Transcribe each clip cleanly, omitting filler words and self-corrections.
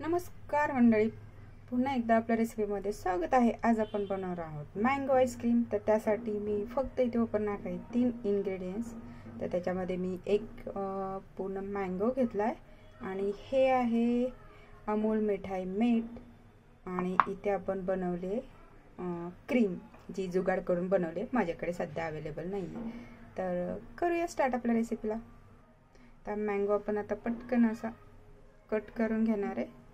नमस्कार मंडळी, पुन्हा एकदा आपल्या रेसिपीमध्ये स्वागत आहे। आज आपण बनवणार आहोत मँगो आईस्क्रीम। तर त्यासाठी मी फक्त इथे वापरणार आहे 3 इंग्रेडियंट्स। तर त्याच्यामध्ये मी एक पूर्ण मँगो घेतलाय आणि हे आहे अमूल मिठाई मीठ आणि इथे आपण बनवले क्रीम, जी जुगाड करून बनवले, माझ्याकडे सध्या अवेलेबल नाही। तर करूया स्टार्ट आपल्या रेसिपीला। तर मँगो आपण आता पटकन असा कट करून घेणार आहे।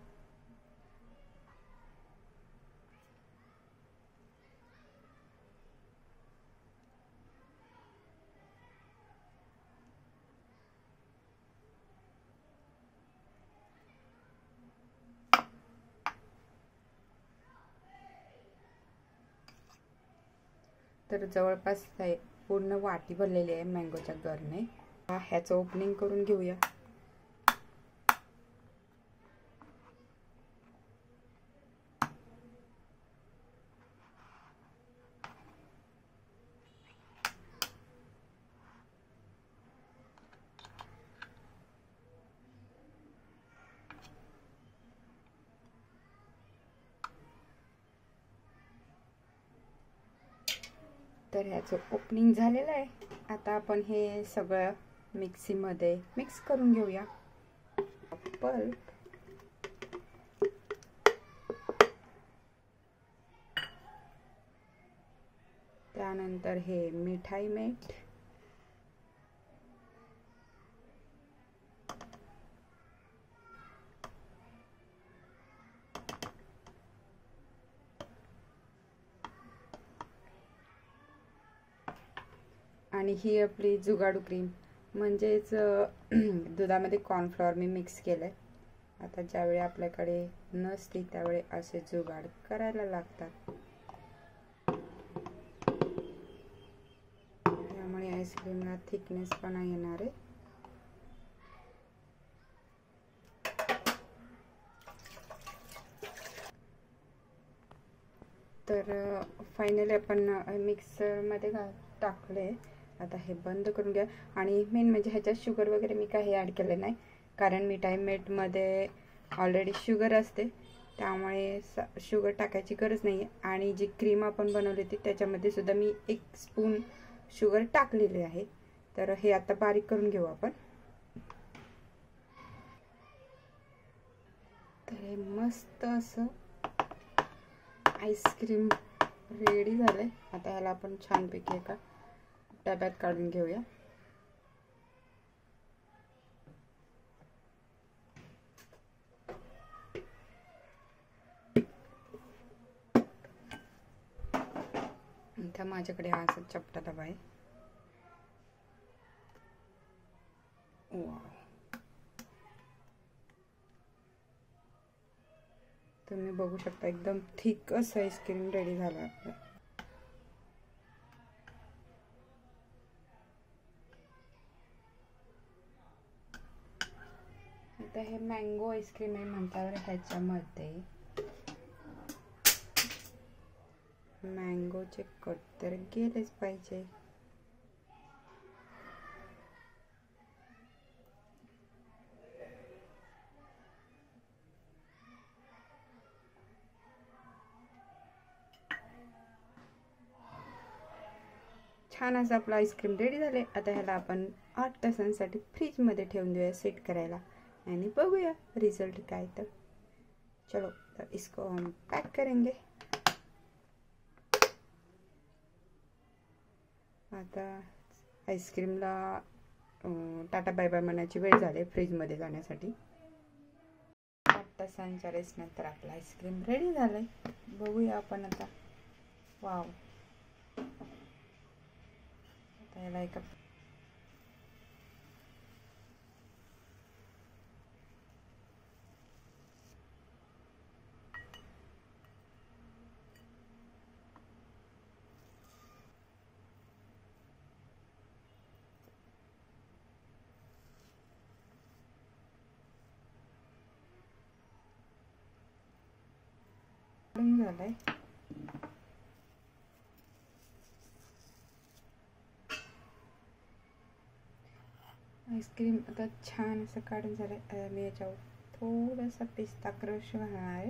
तर जवळपास पूर्ण वाटी भरलेली आहे मँगोच्या गरने। ह्याचं ओपनिंग करून घेऊया। तर ह्याचं ओपनिंग झालेलं आहे। आता आपण हे सगळं मिक्सीमध्ये मिक्स करून घेऊया। पल्प, त्यानंतर हे मिठाई मीठ, आणि ही आपली जुगाडू क्रीम, म्हणजेच दुधामध्ये कॉर्नफ्लॉवर मी मिक्स केलंय। आता ज्यावेळी आपल्याकडे नसते त्यावेळी असे जुगाड करायला लागतात, त्यामुळे आईस्क्रीमला थिकनेस पण येणार आहे। तर फायनली आपण मिक्सरमध्ये टाकले। आता हे बंद करून घ्या। आणि मेन म्हणजे ह्याच्यात शुगर वगैरे मी काही ॲड केले नाही, कारण मिठाई मीठमध्ये ऑलरेडी शुगर असते, त्यामुळे शुगर टाकायची गरज नाही। आणि जी क्रीम आपण बनवली होती त्याच्यामध्ये सुद्धा मी 1 स्पून शुगर टाकलेली आहे। तर हे आता बारीक करून घेऊ आपण। तर हे मस्त असं आईस्क्रीम रेडी झालंय। आता ह्याला आपण छानपैकी एका डब्यात काढून घेऊया। इथं माझ्याकडे हा असा चपटा डबा आहे। तुम्ही बघू शकता, एकदम थिक असं आईस्क्रीम रेडी झालं आपलं। आता हे मँगो आईस्क्रीम आहे म्हणल्यावर ह्याच्यामध्ये मँगोचे कट तर गेलेच पाहिजे। छान असं आपलं आईस्क्रीम रेडी झाले। आता ह्याला आपण 8 तासांसाठी फ्रीजमध्ये ठेवून देऊया सेट करायला, आणि बघूया रिजल्ट काय। तर चलो, तो इसको हम पैक करेंगे। आता आईस्क्रीमला टाटा बाय बाय म्हणायची वेळ झाली फ्रीजमध्ये जाण्यासाठी। 8 तासांच्या रेस्ट नंतर आपलं आईस्क्रीम रेडी झालंय। बघूया आपण आता। वाव, आता याला एका झालंय। आईस्क्रीम आता छान असं काढून झालं। मी याच्यावर थोडासा पिस्ता क्रश घालणार आहे.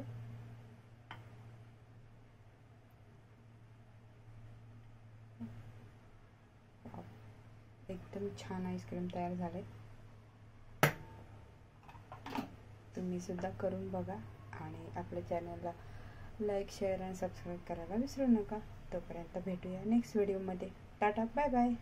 एकदम छान आईस्क्रीम तयार झाले. तुम्ही सुद्धा करून बघा आणि आपल्या चॅनलला लाईक, शेअर आणि सबस्क्राईब करायला विसरू नका. तोपर्यंत भेटूया नेक्स्ट व्हिडिओमध्ये. Tata, bye bye.